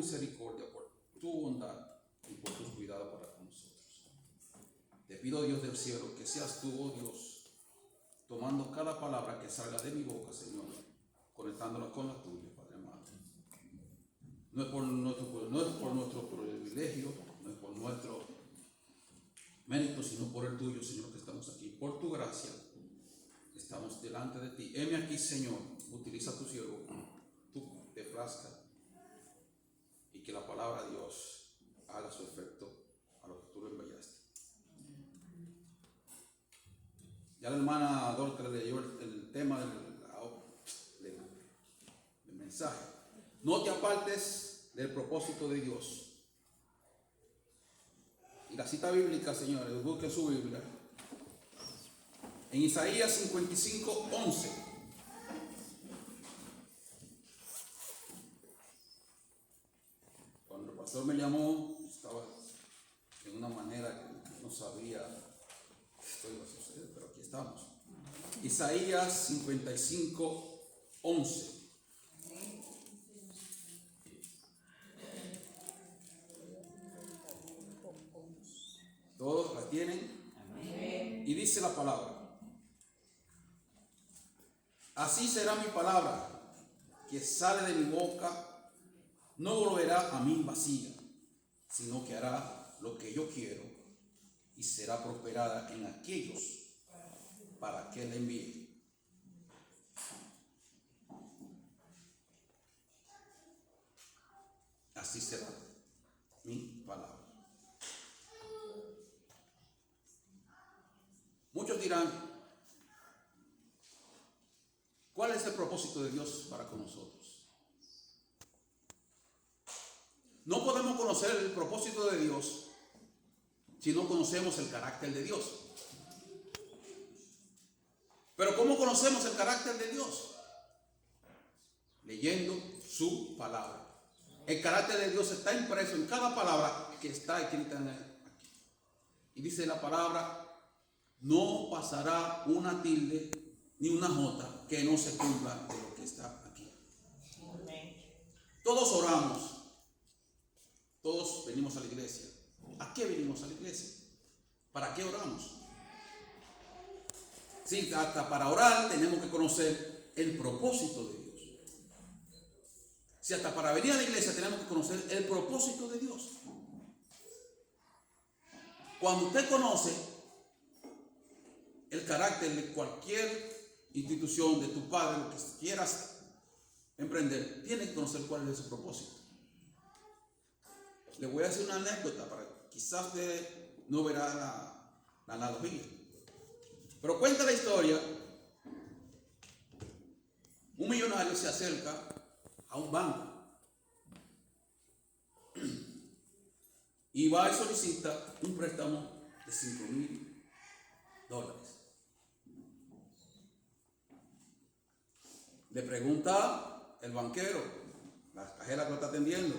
misericordia, por tu bondad y por tus cuidados para con nosotros. Te pido, Dios del cielo, que seas tú, oh Dios, tomando cada palabra que salga de mi boca, Señor, conectándola con la tuya, Padre amado. No es por nuestro privilegio, no es por nuestro mérito, sino por el tuyo, Señor, que estamos aquí. Por tu gracia, estamos delante de ti. Heme aquí, Señor, utiliza tu siervo, tú te plazca, y que la palabra de Dios haga su efecto a lo que tú lo enviaste. Ya la hermana Dorca le leyó el tema del mensaje. No te apartes del propósito de Dios. Y la cita bíblica, señores, busquen su Biblia. En Isaías 55:11. Cuando el pastor me llamó, estaba en una manera que no sabía esto iba a suceder, pero aquí estamos. Isaías 55:11. ¿Todos la tienen? Amén. Y dice la palabra: así será mi palabra que sale de mi boca, no volverá a mí vacía, sino que hará lo que yo quiero y será prosperada en aquellos para que la envíe. Así será mi palabra. Muchos dirán, ¿cuál es el propósito de Dios para con nosotros? No podemos conocer el propósito de Dios si no conocemos el carácter de Dios. Pero ¿cómo conocemos el carácter de Dios? Leyendo su palabra. El carácter de Dios está impreso en cada palabra que está escrita aquí. Y dice la palabra: no pasará una tilde ni una jota que no se cumpla de lo que está aquí. Todos oramos, todos venimos a la iglesia. ¿A qué venimos a la iglesia? ¿Para qué oramos? Sí, hasta para orar tenemos que conocer el propósito de Dios. Si hasta para venir a la iglesia tenemos que conocer el propósito de Dios. Cuando usted conoce el carácter de cualquier institución, de tu padre, lo que quieras emprender, tiene que conocer cuál es su propósito. Le voy a hacer una anécdota para que quizás usted no verá la analogía. Pero cuenta la historia. Un millonario se acerca a un banco y va y solicita un préstamo de $5,000. Le pregunta el banquero, la cajera que lo está atendiendo: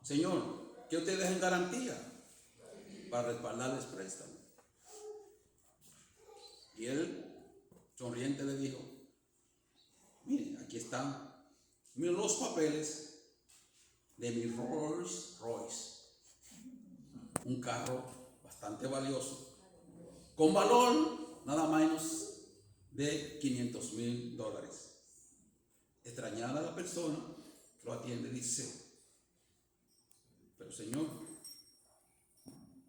señor, ¿qué usted deja en garantía para respaldarles préstamo? Y él, sonriente, le dijo: miren, aquí están los papeles de mi Rolls Royce, un carro bastante valioso, con valor nada menos de $500,000. Extrañada la persona que lo atiende, dice: pero señor,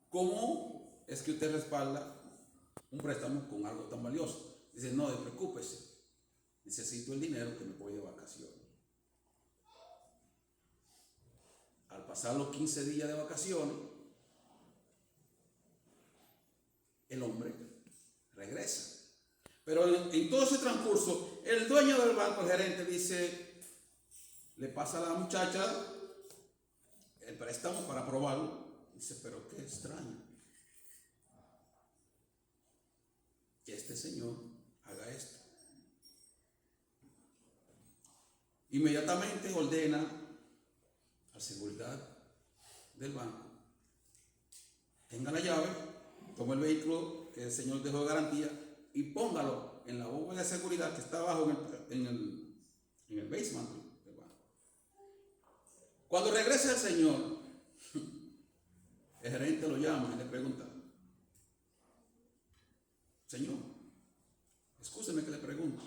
¿cómo es que usted respalda un préstamo con algo tan valioso? Dice: no, preocúpese, necesito el dinero que me voy de vacaciones. Al pasar los 15 días de vacaciones, el hombre regresa. Pero en todo ese transcurso, el dueño del banco, el gerente, le pasa a la muchacha el préstamo para aprobarlo. Dice: pero qué extraño que este señor haga esto. Inmediatamente ordena a la seguridad del banco: tenga la llave, toma el vehículo que el señor dejó de garantía y póngalo en la bóveda de seguridad que está abajo en el basement del banco. Cuando regrese el Señor, el gerente lo llama y le pregunta: Señor, escúcheme que le pregunto,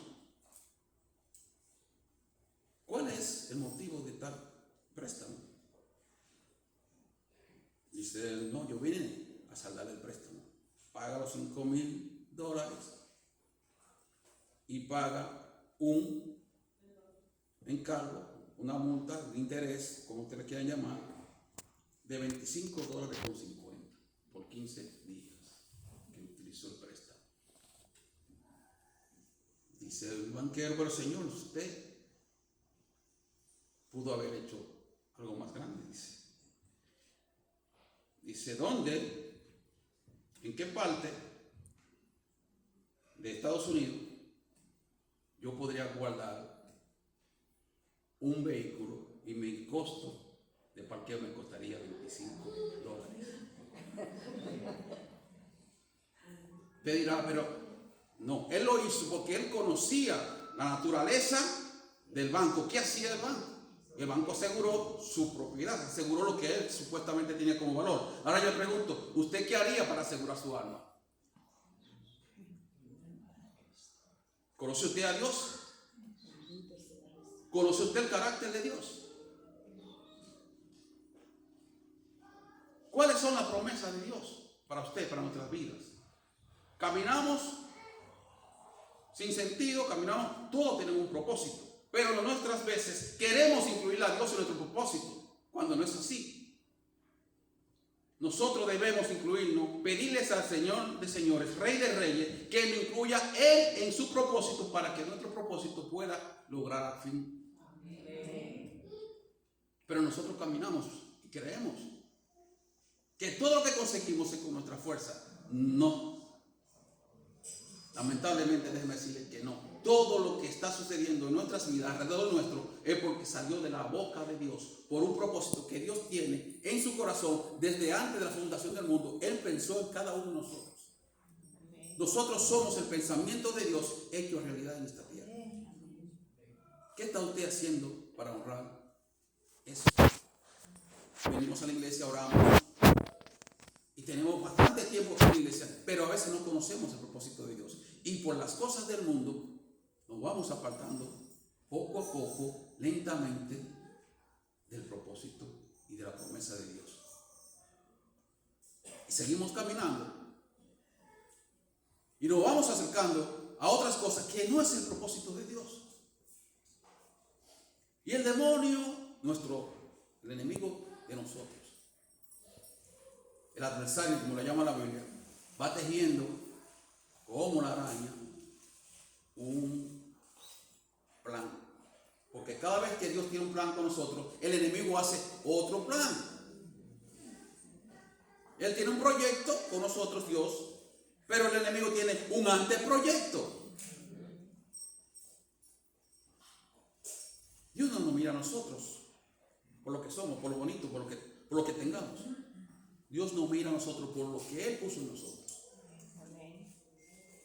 ¿cuál es el motivo de tal préstamo? Dice él: no, yo vine a saldar el préstamo. Paga los $5,000 y paga un encargo, una multa de interés, como ustedes quieran llamar, de $25.50 por 15 días que utilizó el préstamo. Dice el banquero: pero señor, usted pudo haber hecho algo más grande. Dice, ¿dónde? ¿En qué parte de Estados Unidos yo podría guardar un vehículo y mi costo de parqueo me costaría $25? Usted dirá: pero no, él lo hizo porque él conocía la naturaleza del banco. ¿Qué hacía el banco? El banco aseguró su propiedad, aseguró lo que él supuestamente tenía como valor. Ahora yo le pregunto: ¿usted qué haría para asegurar su alma? ¿Conoce usted a Dios? ¿Conoce usted el carácter de Dios? ¿Cuáles son las promesas de Dios para usted, para nuestras vidas? Caminamos sin sentido, caminamos, todos tenemos un propósito, pero en nuestras veces queremos incluir a Dios en nuestro propósito, cuando no es así. Nosotros debemos incluirnos, pedirles al Señor de señores, Rey de reyes, que nos incluya Él en su propósito para que nuestro propósito pueda lograr al fin. Pero nosotros caminamos y creemos que todo lo que conseguimos es con nuestra fuerza. No. Lamentablemente, déjeme decirles que no. Todo lo que está sucediendo en nuestras vidas, alrededor nuestro, es porque salió de la boca de Dios, por un propósito que Dios tiene en su corazón desde antes de la fundación del mundo. Él pensó en cada uno de nosotros. Nosotros somos el pensamiento de Dios hecho realidad en esta tierra. ¿Qué está usted haciendo para honrar eso? Venimos a la iglesia, oramos y tenemos bastante tiempo en la iglesia, pero a veces no conocemos el propósito de Dios. Y por las cosas del mundo nos vamos apartando poco a poco, lentamente, del propósito y de la promesa de Dios. Y seguimos caminando y nos vamos acercando a otras cosas que no es el propósito de Dios. Y el demonio, el enemigo de nosotros, el adversario, como le llama la Biblia, va tejiendo como la araña un plan. Porque cada vez que Dios tiene un plan con nosotros, el enemigo hace otro plan. Él tiene un proyecto con nosotros, Dios, pero el enemigo tiene un anteproyecto. Dios no nos mira a nosotros por lo que somos, por lo bonito, por lo que tengamos. Dios nos mira a nosotros por lo que Él puso en nosotros.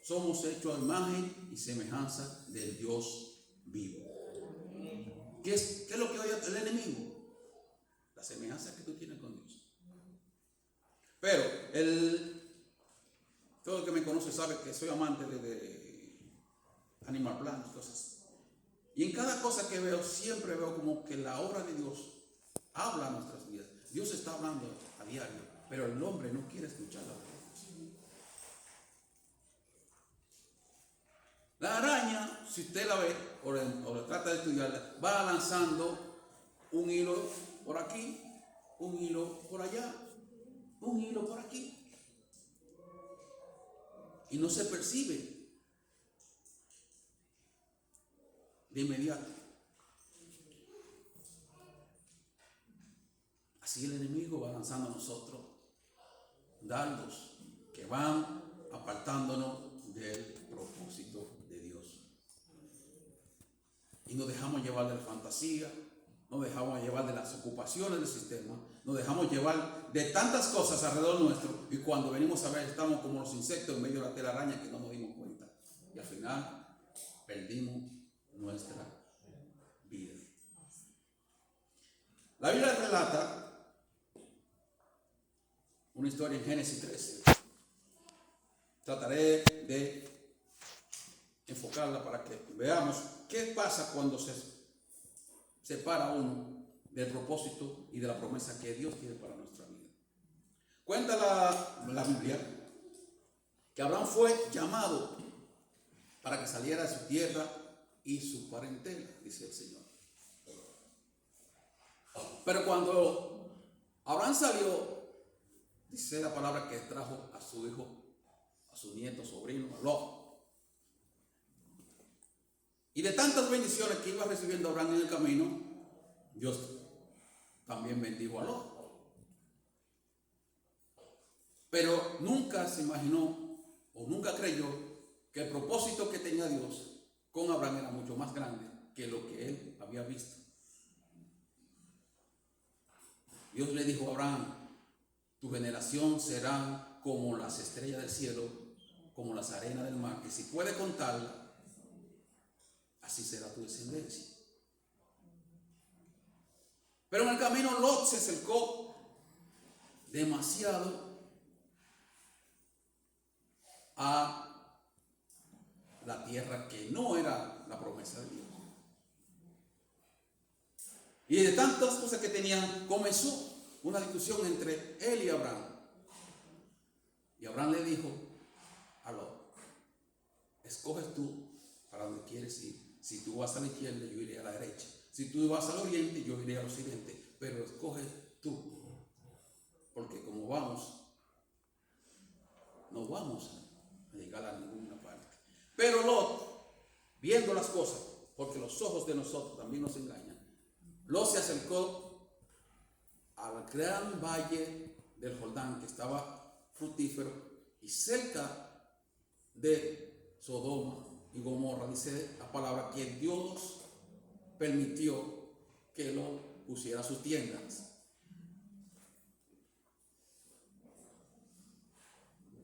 Somos hechos a imagen y semejanza del Dios vivo. ¿Qué es lo que oye el enemigo? La semejanza que tú tienes con Dios. Pero todo el que me conoce sabe que soy amante de Animal Planet, cosas. Y en cada cosa que veo, siempre veo como que la obra de Dios habla a nuestras vidas. Dios está hablando a diario, pero el hombre no quiere escuchar la verdad. La araña, si usted la ve o trata de estudiarla, va lanzando un hilo por aquí, un hilo por allá, un hilo por aquí. Y no se percibe de inmediato. Así el enemigo va lanzando a nosotros dardos que van apartándonos del propósito de Dios. Y nos dejamos llevar de la fantasía, nos dejamos llevar de las ocupaciones del sistema, nos dejamos llevar de tantas cosas alrededor nuestro, y cuando venimos a ver estamos como los insectos en medio de la telaraña que no nos dimos cuenta. Y al final perdimos nuestra vida. La Biblia relata una historia en Génesis 13. Trataré de enfocarla para que veamos qué pasa cuando se separa uno del propósito y de la promesa que Dios tiene para nuestra vida. Cuenta la Biblia que Abraham fue llamado para que saliera de su tierra y su parentela, dice el Señor. Pero cuando Abraham salió, dice la palabra que trajo a su hijo, a su nieto, sobrino, a Lot. Y de tantas bendiciones que iba recibiendo Abraham en el camino, Dios también bendijo a Lot. Pero nunca se imaginó o nunca creyó que el propósito que tenía Dios con Abraham era mucho más grande que lo que él había visto. Dios le dijo a Abraham: tu generación será como las estrellas del cielo, como las arenas del mar, que si puede contarla, así será tu descendencia. Pero en el camino Lot se acercó demasiado a la tierra que no era la promesa de Dios. Y de tantas cosas que tenían, comenzó una discusión entre él y Abraham. Y Abraham le dijo a Lot: escoges tú para donde quieres ir. Si tú vas a la izquierda, yo iré a la derecha. Si tú vas al oriente, yo iré al occidente. Pero escoges tú, porque como vamos, no vamos a llegar a ninguna parte. Pero Lot, viendo las cosas, porque los ojos de nosotros también nos engañan, Lot se acercó al gran valle del Jordán, que estaba fructífero, y cerca de Sodoma y Gomorra, dice la palabra que Dios permitió que Lot pusiera sus tiendas.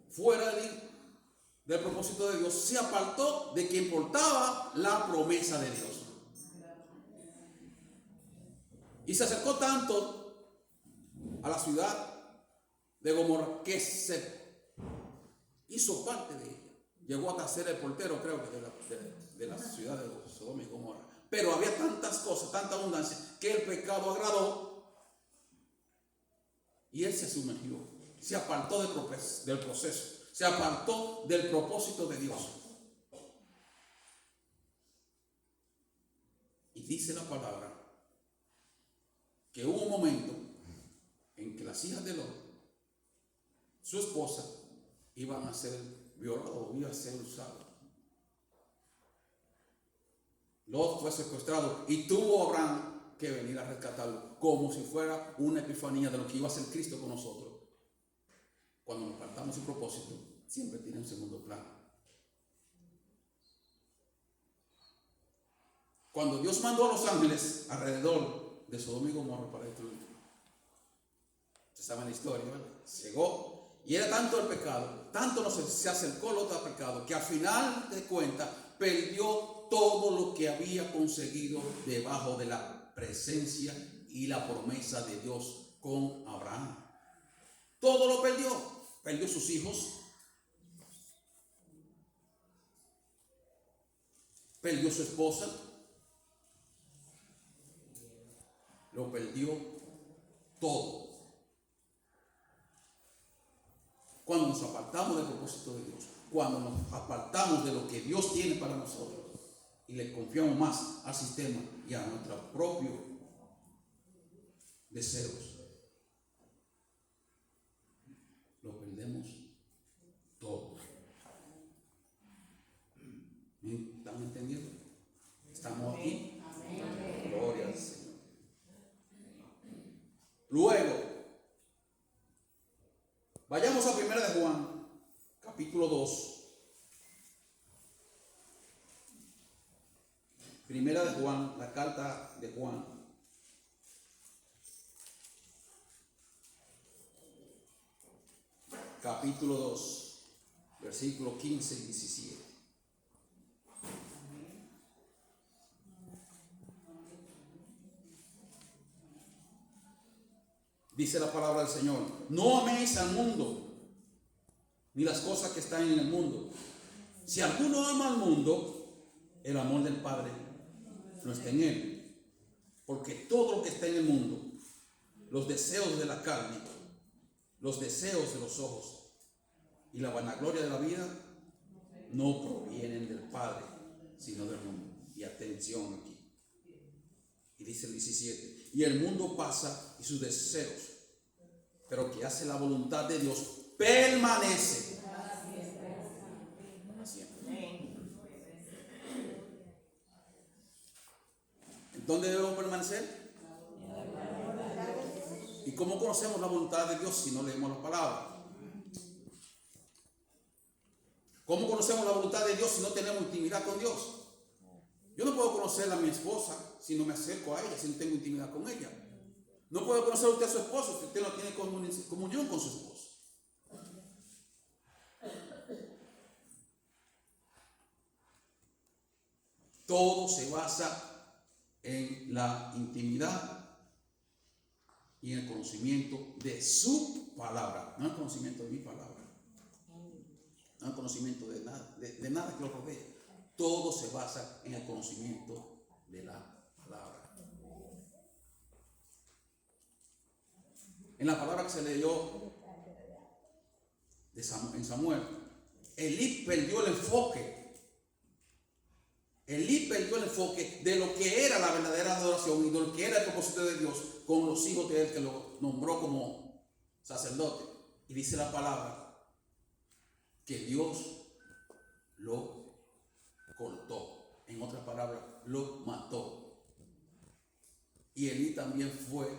Fuera del propósito de Dios, se apartó de que importaba la promesa de Dios. Y se acercó tanto a la ciudad de Gomorra que se hizo parte de ella. Llegó hasta ser el portero, creo que de la ciudad de Sodoma y Gomorra. Pero había tantas cosas, tanta abundancia, que el pecado agradó y él se sumergió, se apartó del proceso, se apartó del propósito de Dios. Y dice la palabra que hubo un momento en que las hijas de Lot, su esposa, iban a ser violadas o iban a ser usadas. Lot fue secuestrado y tuvo Abraham que venir a rescatarlo, como si fuera una epifanía de lo que iba a ser Cristo con nosotros. Cuando nos apartamos su propósito, siempre tiene un segundo plano. Cuando Dios mandó a los ángeles alrededor de Sodoma y Gomorra para destruir, ustedes saben la historia, ¿verdad? Llegó y era tanto el pecado, tanto se acercó Lot al pecado, que al final de cuentas perdió todo lo que había conseguido debajo de la presencia y la promesa de Dios con Abraham. Todo lo perdió. Perdió sus hijos, perdió su esposa, lo perdió todo. Cuando nos apartamos del propósito de Dios, cuando nos apartamos de lo que Dios tiene para nosotros y le confiamos más al sistema y a nuestros propios deseos, lo perdemos todo. ¿Están entendiendo? ¿Estamos aquí? Amén. Gloria al Señor. Luego, vayamos a 1 de Juan, capítulo 2. Primera de Juan, la carta de Juan. Capítulo 2, versículos 15 y 17. Dice la palabra del Señor: no améis al mundo, ni las cosas que están en el mundo. Si alguno ama al mundo, el amor del Padre no está en él. Porque todo lo que está en el mundo, los deseos de la carne, los deseos de los ojos y la vanagloria de la vida, no provienen del Padre, sino del mundo. Y atención aquí. Y dice el 17: y el mundo pasa y sus deseos, pero que hace la voluntad de Dios permanece para siempre. ¿Dónde debemos permanecer? ¿Y cómo conocemos la voluntad de Dios si no leemos la palabra? ¿Cómo conocemos la voluntad de Dios si no tenemos intimidad con Dios? Yo no puedo conocer a mi esposa si no me acerco a ella, si no tengo intimidad con ella. No puede conocer usted a su esposo si usted no tiene comunión con su esposo. Todo se basa en la intimidad y en el conocimiento de su palabra, no el conocimiento de mi palabra, no el conocimiento de nada, de nada que lo rodee. Todo se basa en el conocimiento de la palabra. En la palabra que se leyó en Samuel, Elí perdió el enfoque. Elí perdió el enfoque de lo que era la verdadera adoración y de lo que era el propósito de Dios con los hijos de él, que lo nombró como sacerdote. Y dice la palabra que Dios lo cortó. En otras palabras, lo mató. Y Elí también fue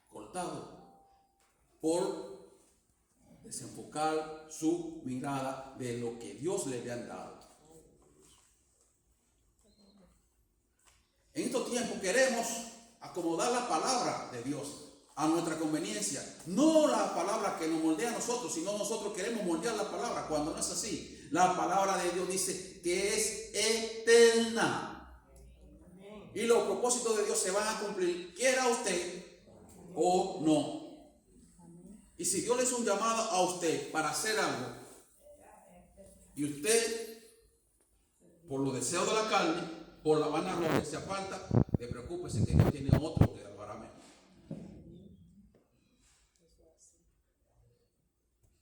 cortado por desenfocar su mirada de lo que Dios le había dado. En estos tiempos queremos acomodar la palabra de Dios a nuestra conveniencia, no la palabra que nos moldea a nosotros, sino nosotros queremos moldear la palabra, cuando no es así. La palabra de Dios dice que es eterna y los propósitos de Dios se van a cumplir, quiera usted o no. Y si Dios le hizo un llamado a usted para hacer algo y usted, por los deseos de la carne, por la vanagloria, se aparta, le preocúpese que Dios tiene otro que lo hará mejor.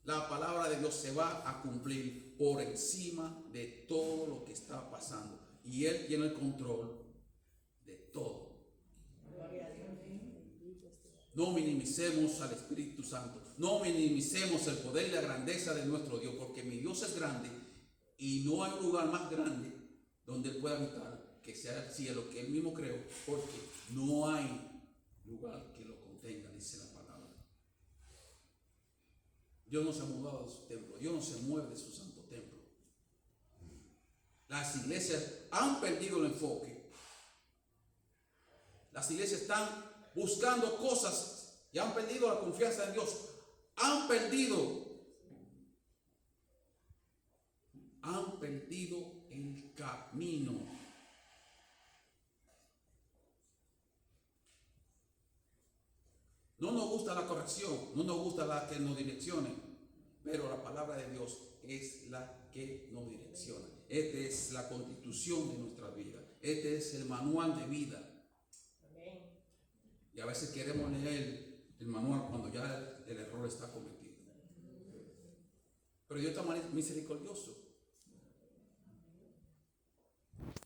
La palabra de Dios se va a cumplir por encima de todo lo que está pasando, y Él tiene el control de todo. No minimicemos al Espíritu Santo, no minimicemos el poder y la grandeza de nuestro Dios, porque mi Dios es grande y no hay lugar más grande donde Él pueda habitar que sea el cielo que Él mismo creó, porque no hay lugar que lo contenga, dice la palabra. Dios no se ha mudado de su templo, Dios no se mueve de su santo templo. Las iglesias han perdido el enfoque. Las iglesias están buscando cosas y han perdido la confianza en Dios. Han perdido el camino. No nos gusta la corrección, no nos gusta la que nos direccione, pero la palabra de Dios es la que nos direcciona. Esta es la constitución de nuestra vida. Este es el manual de vida. Y a veces queremos leer el manual cuando ya el error está cometido. Pero Dios está misericordioso,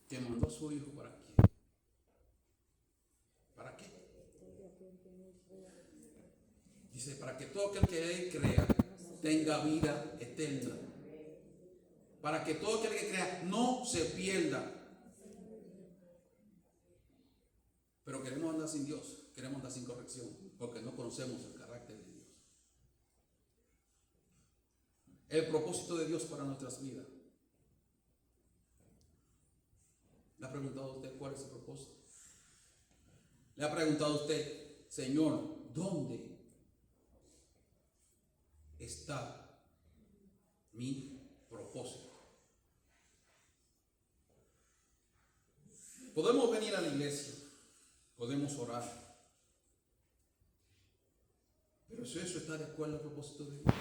que mandó a su Hijo para qué. ¿Para qué? Dice, para que todo aquel que Él crea tenga vida eterna. Para que todo aquel que crea no se pierda. Pero queremos andar sin Dios, queremos andar sin corrección, porque no conocemos el carácter de Dios. El propósito de Dios para nuestras vidas. ¿Le ha preguntado a usted cuál es el propósito? ¿Le ha preguntado a usted, Señor, dónde está mi propósito? Podemos venir a la iglesia, podemos orar, Pues eso está de acuerdo al propósito de Dios.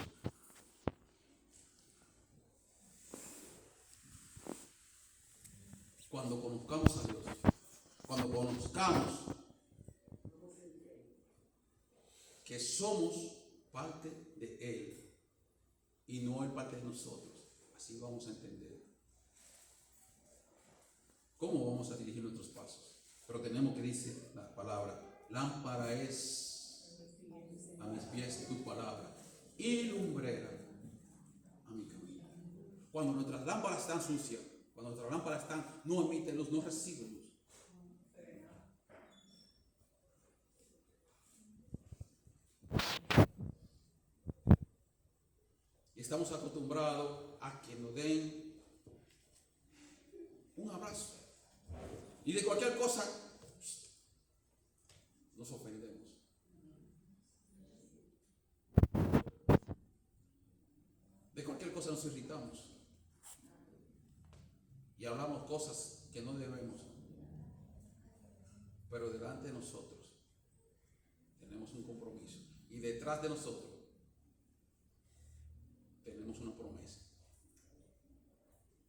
Cuando conozcamos a Dios, cuando conozcamos que somos parte de Él y no Él parte de nosotros, así vamos a entender cómo vamos a dirigir nuestros pasos. Pero tenemos que decir la palabra: lámpara es a mis pies tu palabra y lumbrera a mi camino. Cuando nuestras lámparas están sucias, cuando nuestras lámparas no emiten luz, no reciben luz. Y estamos acostumbrados a que nos den un abrazo. Y de cualquier cosa nos ofendemos. De cualquier cosa nos irritamos. Y hablamos cosas que no debemos. Pero delante de nosotros tenemos un compromiso. Y detrás de nosotros tenemos una promesa.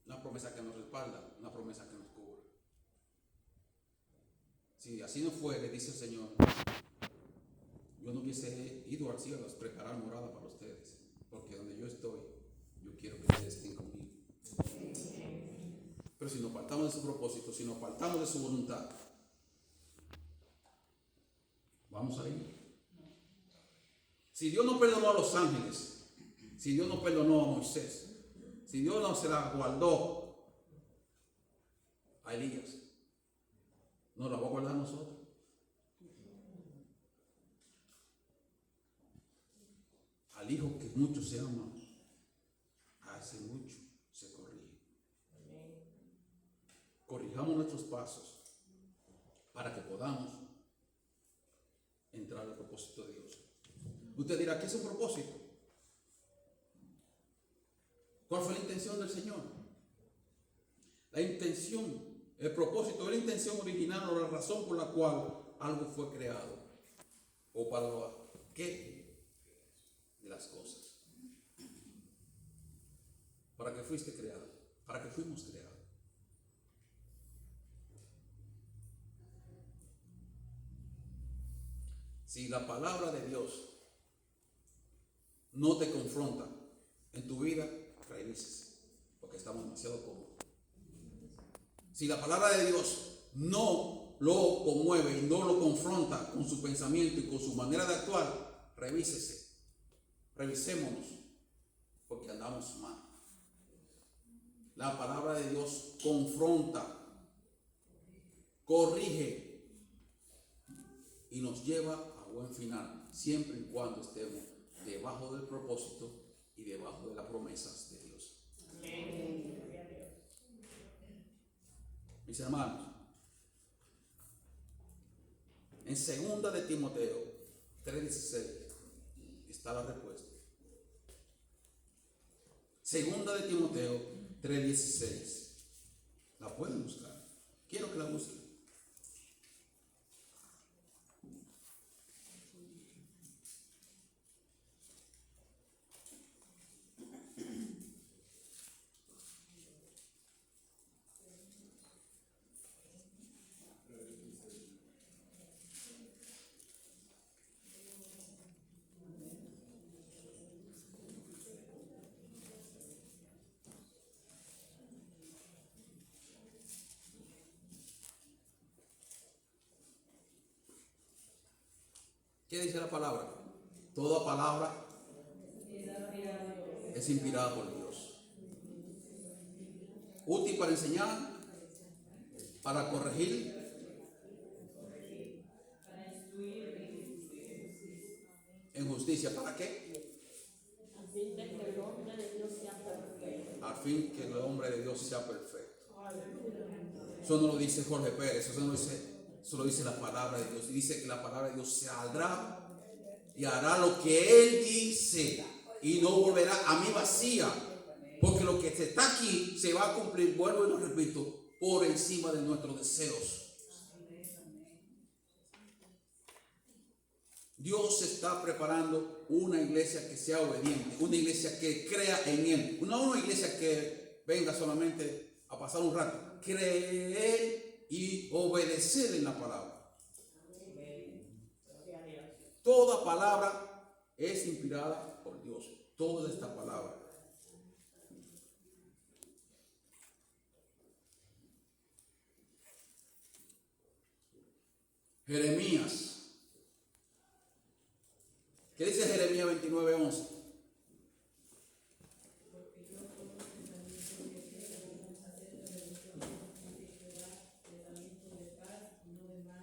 Una promesa que nos respalda, una promesa que nos cubre. Si así no fuere, dice el Señor, yo no hubiese ido al cielo a preparar morada para ustedes, porque donde yo estoy, yo quiero que ustedes estén conmigo. Pero si nos apartamos de su propósito, si nos apartamos de su voluntad, vamos a ir. Si Dios no perdonó a los ángeles, si Dios no perdonó a Moisés, si Dios no se la guardó a Elías, ¿no la va a guardar a nosotros? Al hijo que mucho se ama, hace mucho se corrige. Corrijamos nuestros pasos para que podamos entrar al propósito de Dios. Usted dirá, ¿qué es un propósito? ¿Cuál fue la intención del Señor? La intención, el propósito es la intención original o la razón por la cual algo fue creado. ¿O para qué de las cosas? ¿Para qué fuiste creado? ¿Para qué fuimos creados? Si la palabra de Dios no te confronta en tu vida, revísese, porque estamos demasiado cómodos. Si la palabra de Dios no lo conmueve y no lo confronta con su pensamiento y con su manera de actuar, revísese, revisémonos, porque andamos mal. La palabra de Dios confronta, corrige y nos lleva a buen final, siempre y cuando estemos debajo del propósito y debajo de las promesas de Dios. Amén. Mis hermanos, en 2 de Timoteo 3:16 está la respuesta. 2 de Timoteo 3:16. La pueden buscar. Quiero que la busquen. ¿Qué dice la palabra? Toda palabra es inspirada por Dios. Útil para enseñar, para corregir, en justicia. ¿Para qué? Al fin que el hombre de Dios sea perfecto. Al fin que el hombre de Dios sea perfecto. Eso no lo dice Jorge Pérez, eso lo dice la palabra de Dios. Y dice que la palabra de Dios saldrá y hará lo que Él dice y no volverá a mí vacía, porque lo que está aquí se va a cumplir, vuelvo y lo repito, por encima de nuestros deseos. Dios está preparando una iglesia que sea obediente, una iglesia que crea en Él, no una iglesia que venga solamente a pasar un rato, creer y obedecer en la palabra. Toda palabra es inspirada por Dios, toda esta palabra. Jeremías. ¿Qué dice Jeremías 29:11?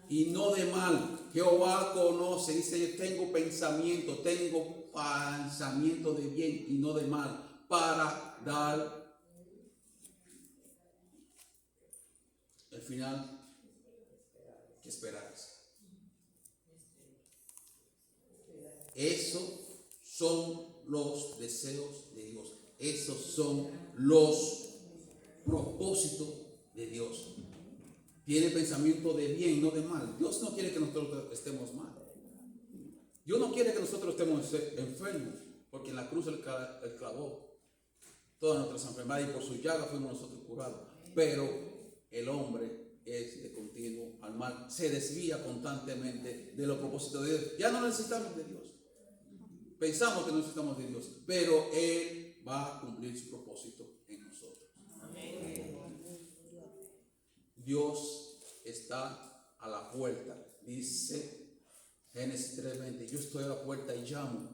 Y no de mal. Jehová conoce, dice, yo tengo pensamiento de bien y no de mal, para dar el final que esperáis. Esos son los deseos de Dios. Esos son los propósitos de Dios. Tiene pensamiento de bien, no de mal. Dios no quiere que nosotros estemos mal. Dios no quiere que nosotros estemos enfermos, porque en la cruz Él clavó todas nuestras enfermedades y por su llaga fuimos nosotros curados. Pero el hombre es de continuo al mal, se desvía constantemente de los propósitos de Dios. Ya no necesitamos de Dios. Pensamos que no necesitamos de Dios, pero Él va a cumplir su propósito en nosotros. Dios está a la puerta, dice Génesis 3:20, yo estoy a la puerta y llamo.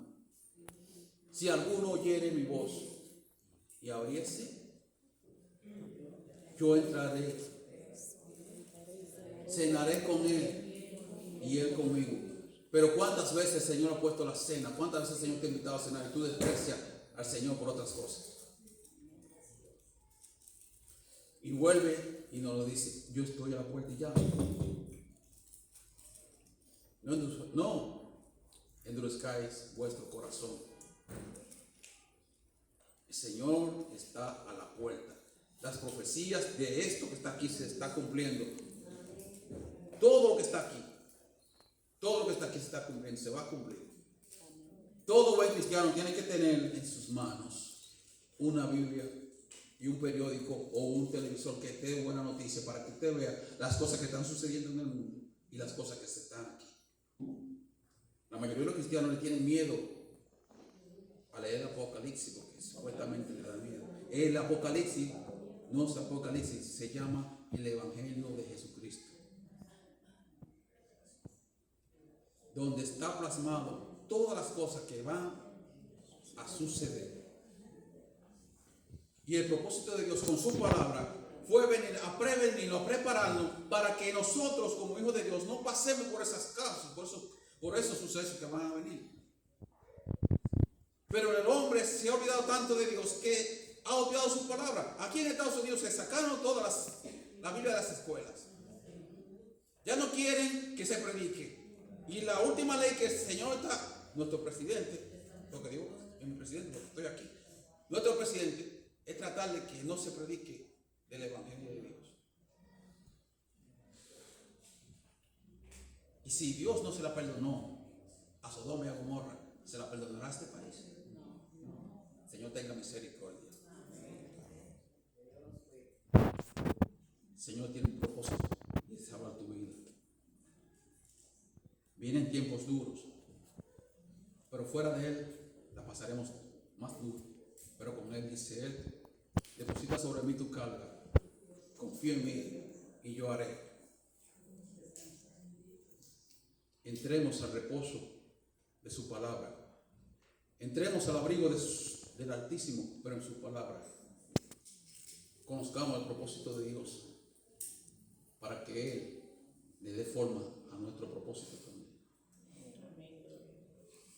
Si alguno oyere mi voz y abriese, yo entraré, cenaré con él y él conmigo. Pero ¿cuántas veces el Señor ha puesto la cena? ¿Cuántas veces el Señor te ha invitado a cenar y tú desprecias al Señor por otras cosas? Y vuelve y nos lo dice, yo estoy a la puerta y llamo. No endurezcáis vuestro corazón. El Señor está a la puerta. Las profecías de esto que está aquí se está cumpliendo. Todo lo que está aquí se está cumpliendo, se va a cumplir. Todo buen cristiano tiene que tener en sus manos una Biblia y un periódico o un televisor que te dé buena noticia para que usted vea las cosas que están sucediendo en el mundo y las cosas que se están aquí. La mayoría de los cristianos le tienen miedo a leer el Apocalipsis porque supuestamente le da miedo. El Apocalipsis no es Apocalipsis, se llama el Evangelio de Jesucristo, donde está plasmado todas las cosas que van a suceder. Y el propósito de Dios con su palabra fue venir a prevenirlo, a prepararnos para que nosotros como hijos de Dios no pasemos por esas causas, por esos sucesos que van a venir. Pero el hombre se ha olvidado tanto de Dios que ha olvidado su palabra. Aquí en Estados Unidos se sacaron todas la Biblia de las escuelas. Ya no quieren que se predique. Y la última ley que el Señor está, nuestro presidente, lo que digo es mi presidente porque estoy aquí, nuestro presidente es tratar de que no se predique del Evangelio de Dios. Y si Dios no se la perdonó a Sodoma y a Gomorra, ¿se la perdonará a este país? No. Señor, tenga misericordia. Señor tiene un propósito y es salvar tu vida. Vienen tiempos duros, pero fuera de Él la pasaremos más duro. Pero con Él, dice Él, deposita sobre mí tu carga, confía en mí y yo haré. Entremos al reposo de su palabra. Entremos al abrigo del Altísimo, pero en su palabra. Conozcamos el propósito de Dios para que Él le dé forma a nuestro propósito también.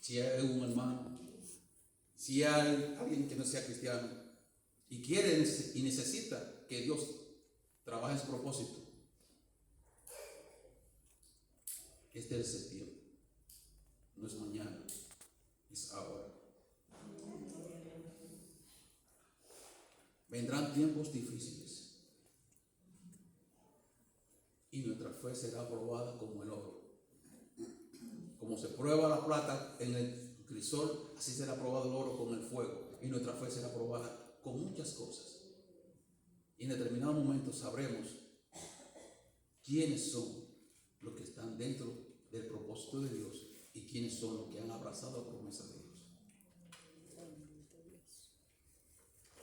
Si hay un hermano, si hay alguien que no sea cristiano y quiere y necesita que Dios trabaje en su propósito, este es el tiempo. No es mañana, es ahora. Vendrán tiempos difíciles y nuestra fe será probada como el oro, como Como se prueba la plata en el crisol, así será probado el oro con el fuego. Y nuestra fe será probada con muchas cosas. Y en determinado momento sabremos quiénes son los que están dentro del propósito de Dios y quiénes son los que han abrazado la promesa de Dios.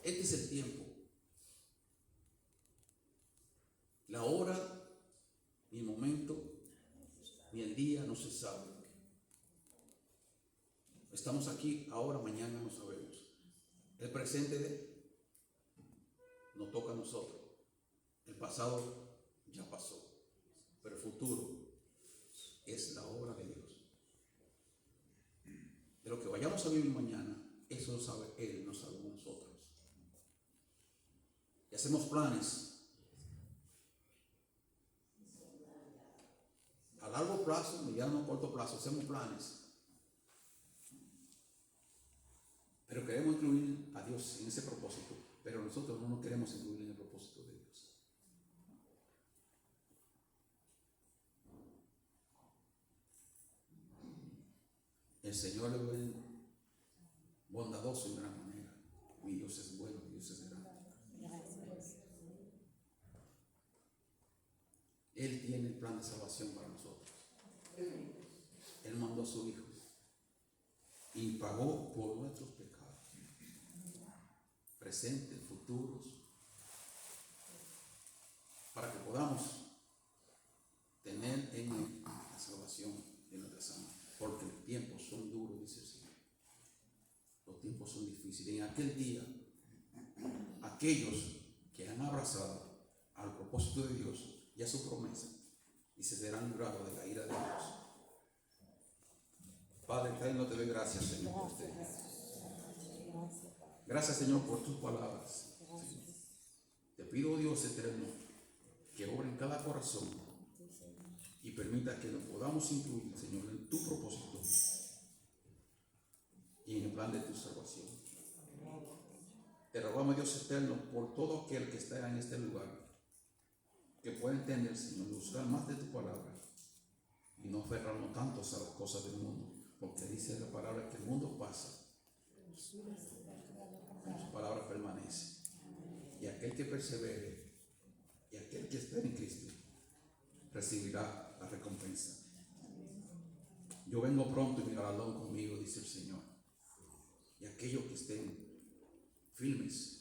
Este es el tiempo. La hora, ni el momento, ni el día no se sabe. Estamos aquí ahora, mañana no sabemos. El presente nos toca a nosotros. El pasado ya pasó. Pero el futuro es la obra de Dios. De lo que vayamos a vivir mañana, eso lo sabe Él, no sabemos nosotros. Y hacemos planes a largo plazo, mediano, corto plazo, hacemos planes. Pero queremos incluir a Dios en ese propósito, pero nosotros no nos queremos incluir en el propósito de Dios. El Señor es bondadoso en gran manera. Mi Dios es bueno, mi Dios es grande. Él tiene el plan de salvación para nosotros. Él mandó a su Hijo y pagó por nuestros pecados, presentes, futuros, para que podamos tener en Él la salvación de nuestras almas. Porque los tiempos son duros, dice el Señor. Los tiempos son difíciles. En aquel día, aquellos que han abrazado al propósito de Dios y a su promesa, y se serán librados de la ira de Dios. Padre eterno, te doy gracias, Señor, por este día. Gracias, Señor, por tus palabras. Te pido, Dios eterno, que obre en cada corazón y permita que nos podamos incluir, Señor, en tu propósito y en el plan de tu salvación. Te rogamos, Dios eterno, por todo aquel que está en este lugar, que pueda entender, Señor, buscar más de tu palabra y no aferrarnos tanto a las cosas del mundo, porque dice la palabra que el mundo pasa, pero su palabra permanece. Y aquel que persevere y aquel que esté en Cristo recibirá la recompensa. Yo vengo pronto y mi galardón conmigo, dice el Señor. Y aquellos que estén firmes